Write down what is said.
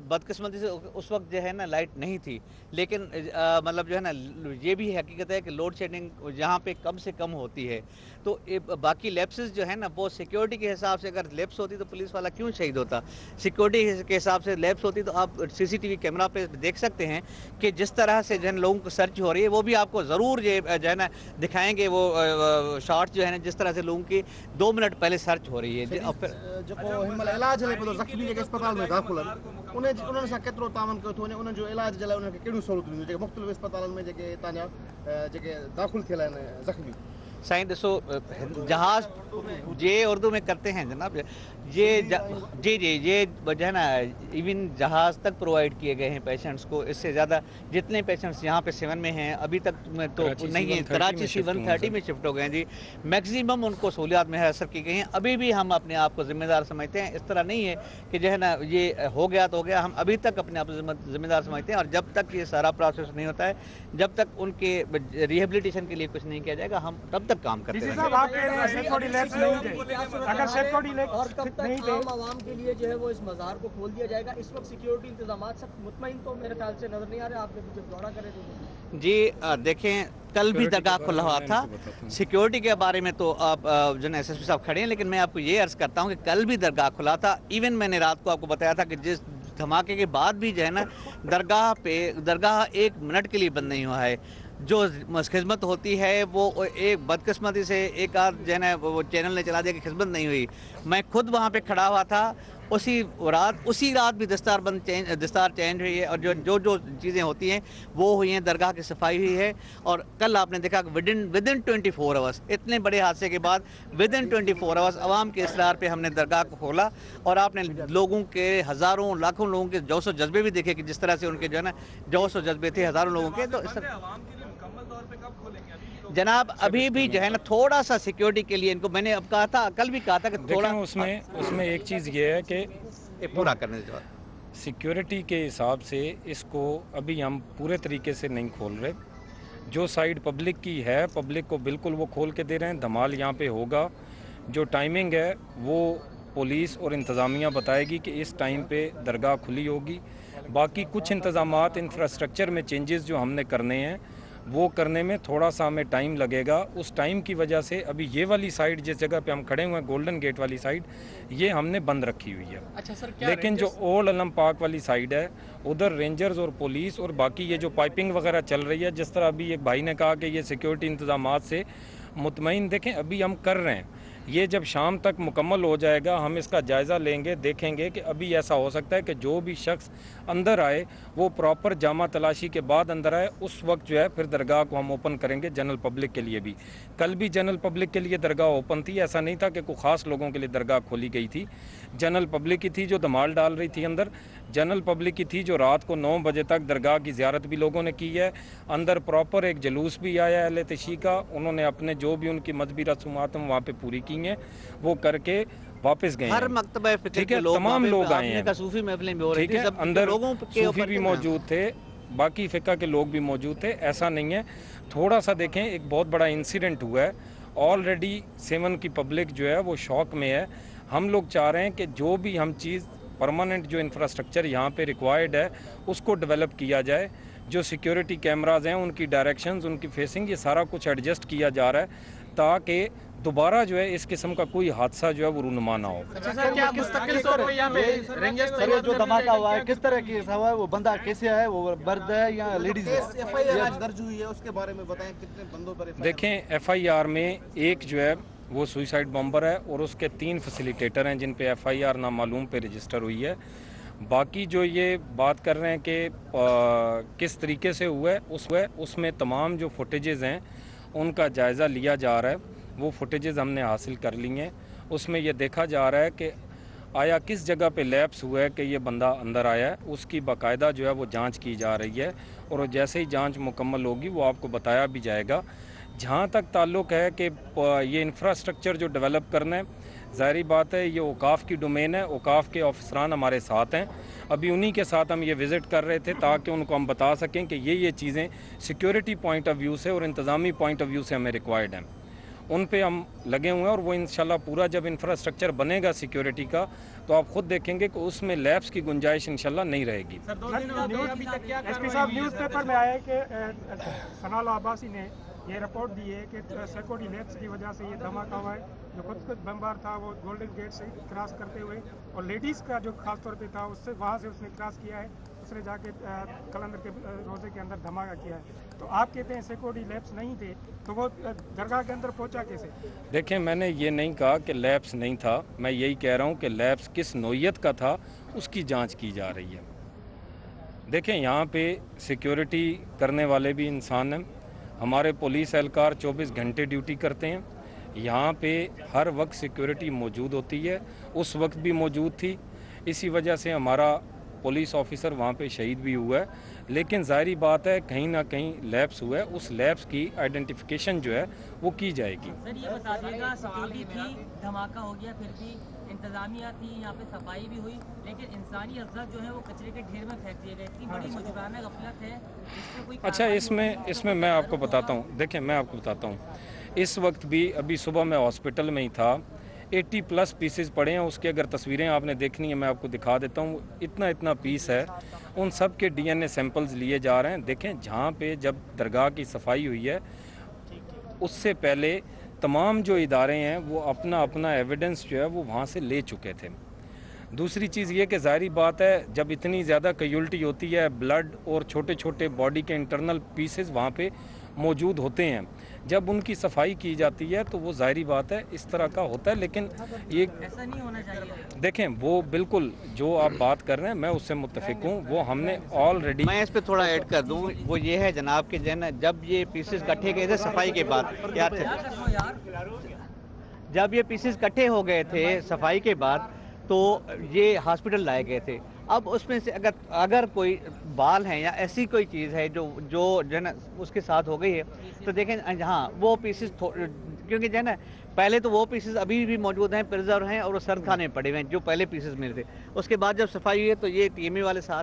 बदकिस्मती से उस वक्त जो है ना लाइट नहीं थी, लेकिन मतलब जो है ना ये भी हकीकत है कि लोड शेडिंग जहाँ पे कम से कम होती है, तो बाकी लैप्सेस जो है ना वो सिक्योरिटी के हिसाब से, अगर लैप्स होती तो पुलिस वाला क्यों शहीद होता। सिक्योरिटी के हिसाब से लैप्स होती तो आप सीसीटीवी कैमरा पे देख सकते हैं कि जिस तरह से जो है लोगों को सर्च हो रही है, वो भी आपको ज़रूर ये जो है ना दिखाएंगे वो शॉट जो है ना, जिस तरह से लोगों की 2 मिनट पहले सर्च हो रही है। और फिर इलाज हले पियो ज़ख़्मी जेके अस्पताल में दाख़िल आहिनि उन्हनि सां केतिरो तावन कयो थो वञे, उन्हनि जो इलाज जे लाइ उन्हनि खे कहिड़ियूं सहूलियतूं ॾियूं जेके मुख़्तलिफ़ अस्पतालनि में जेके हितां जा जेके दाख़िल थियल आहिनि ज़ख़्मी। साईं ॾिसो, जहाज़ ये उर्दू में करते हैं जनाब, ये जी जी ये जो है ना इवन जहाज़ तक प्रोवाइड किए गए हैं पेशेंट्स को। इससे ज़्यादा जितने पेशेंट्स यहाँ पे 7 में हैं अभी तक में तो नहीं है, कराची C-130 में शिफ्ट हो गए हैं जी। मैक्सिमम उनको सहूलियात मैसर की गई हैं। अभी भी हम अपने आप को जिम्मेदार समझते हैं, इस तरह नहीं है कि जो है ना ये हो गया तो हो गया। हम अभी तक अपने आप को जिम्मेदार समझते हैं, और जब तक ये सारा प्रोसेस नहीं होता है, जब तक उनके रिहेबिलिटेशन के लिए कुछ नहीं किया जाएगा, हम तब तक काम करते रहेंगे। आम आवाम के लिए जो है वो इस मज़ार को खोल दिया जाएगा। इस वक्त सिक्योरिटी इंतजाम सब मुतमईन तो मेरे ख्याल से नजर नहीं आ रहे, आपने कुछ दौरा करे तो जी देखें, कल भी दरगाह खुला हुआ था। सिक्योरिटी के बारे में तो आप जो है SSP साहब खड़े हैं, लेकिन मैं आपको ये अर्ज़ करता हूँ कि कल भी दरगाह खुला था। इवन मैंने रात को आपको बताया था कि जिस धमाके के बाद भी जो है ना दरगाह 1 मिनट के लिए बंद नहीं हुआ है। जो खिदमत होती है वो एक बदकिस्मती से एक आध जो है ना वो चैनल ने चला दिया कि खिदमत नहीं हुई। मैं खुद वहाँ पे खड़ा हुआ था उसी रात भी दस्तार चेंज हुई है, और जो चीज़ें होती हैं वो हुई हैं। दरगाह की सफाई हुई है, और कल आपने देखा कि विदिन 24 आवर्स, इतने बड़े हादसे के बाद विदिन 24 आवर्स आवाम के इसरार पे हमने दरगाह को खोला। और आपने लोगों के हज़ारों लाखों लोगों के जोश व जज्बे भी देखे कि जिस तरह से उनके जो है ना जोश व जज्बे थे हज़ारों लोगों के। तो इस जनाब अभी भी जो है ना थोड़ा सा सिक्योरिटी के लिए इनको मैंने अब कहा था, कल भी कहा था कि थोड़ा उसमें एक चीज़ ये है कि पूरा करने के बाद सिक्योरिटी के हिसाब से इसको अभी हम पूरे तरीके से नहीं खोल रहे। जो साइड पब्लिक की है, पब्लिक को बिल्कुल वो खोल के दे रहे हैं। धमाल यहाँ पे होगा, जो टाइमिंग है वो पुलिस और इंतज़ामिया बताएगी कि इस टाइम पे दरगाह खुली होगी। बाकी कुछ इंतज़ामात इंफ्रास्ट्रक्चर में चेंजेस जो हमने करने हैं वो करने में थोड़ा सा हमें टाइम लगेगा। उस टाइम की वजह से अभी ये वाली साइड जिस जगह पे हम खड़े हुए हैं, गोल्डन गेट वाली साइड, ये हमने बंद रखी हुई है। अच्छा सर, लेकिन जो ओल्ड अलम पार्क वाली साइड है उधर रेंजर्स और पुलिस और बाकी ये जो पाइपिंग वगैरह चल रही है, जिस तरह अभी एक भाई ने कहा कि ये सिक्योरिटी इंतजामात से मुतमईन, देखें अभी हम कर रहे हैं। ये जब शाम तक मुकम्मल हो जाएगा हम इसका जायज़ा लेंगे, देखेंगे कि अभी ऐसा हो सकता है कि जो भी शख्स अंदर आए वो प्रॉपर जामा तलाशी के बाद अंदर आए। उस वक्त जो है फिर दरगाह को हम ओपन करेंगे जनरल पब्लिक के लिए भी। कल भी जनरल पब्लिक के लिए दरगाह ओपन थी, ऐसा नहीं था कि कोई ख़ास लोगों के लिए दरगाह खोली गई थी। जनरल पब्लिक की थी जो धमाल डाल रही थी अंदर, जनरल पब्लिक की थी जो रात को 9 बजे तक दरगाह की ज़ियारत भी लोगों ने की है। अंदर प्रॉपर एक जुलूस भी आया अहले तशी का, उन्होंने अपने जो भी उनकी मजहबी रसूमात वहाँ पे पूरी की हैं वो करके वापस गए। हर मकतबा ठीक है, तमाम लोग आए हैं, सूफी महफिलें भी हो रही ठीक है, अंदर सूफी भी मौजूद थे, बाकी फ़िक़ा के लोग भी मौजूद थे। ऐसा नहीं है। थोड़ा सा देखें, एक बहुत बड़ा इंसिडेंट हुआ है। ऑलरेडी 7 की पब्लिक जो है वो शौक में है। हम लोग चाह रहे हैं कि जो भी हम चीज़ परमानेंट जो इंफ्रास्ट्रक्चर यहाँ पे रिक्वायर्ड है उसको डेवलप किया जाए। जो सिक्योरिटी कैमराज़ हैं उनकी डायरेक्शंस, उनकी फेसिंग, ये सारा कुछ एडजस्ट किया जा रहा है ताकि दोबारा जो है इस किस्म का कोई हादसा जो है वो रूनुमा ना हो। अच्छा सर, क्या मुस्तकिल तौर पे यहाँ पे रेंजर्स जो धमाका हुआ है किस तरह केस हुआ है, वो बंदा कैसे है, वो मर्द है या लेडीज है? FIR दर्ज हुई है, उसके बारे में बताएं कितने बंदों पर? देखें FIR में एक जो है वो सुसाइड बॉम्बर है और उसके 3 फैसिलिटेटर हैं जिन पे FIR नामालूम पे रजिस्टर हुई है। बाकी जो ये बात कर रहे हैं कि किस तरीके से हुआ है उसमें तमाम जो फुटेजेस हैं उनका जायज़ा लिया जा रहा है। वो फुटेजेस हमने हासिल कर ली हैं। उसमें ये देखा जा रहा है कि आया किस जगह पे लैप्स हुआ है कि ये बंदा अंदर आया है, उसकी बाकायदा जो है वो जांच की जा रही है और जैसे ही जांच मुकम्मल होगी वो आपको बताया भी जाएगा। जहाँ तक ताल्लुक़ है कि ये इंफ्रास्ट्रक्चर जो डेवलप करना है, ज़ाहिरी बात है ये औकाफ़ की डोमेन है। औकाफ़ के ऑफिसरान हमारे साथ हैं, अभी उन्हीं के साथ हम ये विज़िट कर रहे थे ताकि उनको हम बता सकें कि ये चीज़ें सिक्योरिटी पॉइंट ऑफ व्यू से और इंतज़ामी पॉइंट ऑफ व्यू से हमें रिक्वायर्ड हैं। उन पे हम लगे हुए हैं और वो इंशाल्लाह पूरा जब इंफ्रास्ट्रक्चर बनेगा सिक्योरिटी का तो आप खुद देखेंगे कि उसमें लैब्स की गुंजाइश इंशाल्लाह नहीं रहेगी। एसपी साहब न्यूज़पेपर में आया है कि सनाल अब्बासी ने ये रिपोर्ट दी है कि सिक्योरिटी लैब्स की वजह से ये धमाका हुआ है। जो खुद बमबार था वो गोल्डन गेट से क्रॉस करते हुए और लेडीज़ का जो खास तौर पे था उससे वहाँ से उसने क्रॉस किया है, उसने जाके कलंदर के रोज़े के अंदर धमाका किया है। तो आप कहते हैं सिक्योरिटी लैब्स नहीं थे, तो वो दरगाह के अंदर पहुंचा कैसे? देखें, मैंने ये नहीं कहा कि लैब्स नहीं था, मैं यही कह रहा हूँ कि लैब्स किस नौइयत का था उसकी जांच की जा रही है। देखें, यहाँ पे सिक्योरिटी करने वाले भी इंसान हैं, हमारे पुलिस एहलकार 24 घंटे ड्यूटी करते हैं, यहाँ पे हर वक्त सिक्योरिटी मौजूद होती है, उस वक्त भी मौजूद थी। इसी वजह से हमारा पुलिस ऑफिसर वहाँ पे शहीद भी हुआ है। लेकिन ज़ाहिरी बात है कहीं ना कहीं लैब्स हुआ है, उस लैब्स की आइडेंटिफिकेशन जो है वो की जाएगी। सर ये बता दीजिएगा, सिक्योरिटी थी, धमाका हो गया, फिर भी इंतजामिया थी, यहाँ पे सफाई भी हुई, लेकिन इंसानी अज्जा जो है वो कचरे के ढेर में फेंक दिए गए। इतनी बड़ी मुजराना गफलत है, इसमें कोई अच्छा, इसमें मैं आपको बताता हूँ। देखिए, मैं आपको बताता हूँ, इस वक्त भी अभी सुबह मैं हॉस्पिटल में ही था, 80+ पीसेस पड़े हैं। उसकी अगर तस्वीरें आपने देखनी है मैं आपको दिखा देता हूँ। इतना पीस है, उन सब के DNA सैंपल्स लिए जा रहे हैं। देखें, जहाँ पे जब दरगाह की सफाई हुई है उससे पहले तमाम जो इदारे हैं वो अपना एविडेंस जो है वो वहाँ से ले चुके थे। दूसरी चीज़ ये कि ज़ाहिरी बात है जब इतनी ज़्यादा कैजुअल्टी होती है, ब्लड और छोटे छोटे बॉडी के इंटरनल पीसेस वहाँ पे मौजूद होते हैं, जब उनकी सफाई की जाती है तो वो ज़ाहिरी बात है इस तरह का होता है। लेकिन ये ऐसा नहीं होना चाहिए। देखें, वो बिल्कुल जो आप बात कर रहे हैं मैं उससे मुत्तफिक हूँ, वो हमने ऑलरेडी। मैं इस पे थोड़ा ऐड कर दूं, वो ये है जनाब के जब ये पीसेस इकट्ठे गए थे सफाई के बाद, क्या थे, जब ये पीसेस इकट्ठे हो गए थे सफाई के बाद तो ये हॉस्पिटल लाए गए थे। अब उसमें से अगर कोई बाल है या ऐसी कोई चीज़ है जो है ना उसके साथ हो गई है तो देखें हाँ वो पीसेस क्योंकि जो है ना पहले तो वो पीसेस अभी भी मौजूद हैं, प्रिजर्व हैं और वो सर्द खाने में पड़े हुए हैं जो पहले पीसेस मिले थे। उसके बाद जब सफाई हुई है तो ये TMA वाले साथ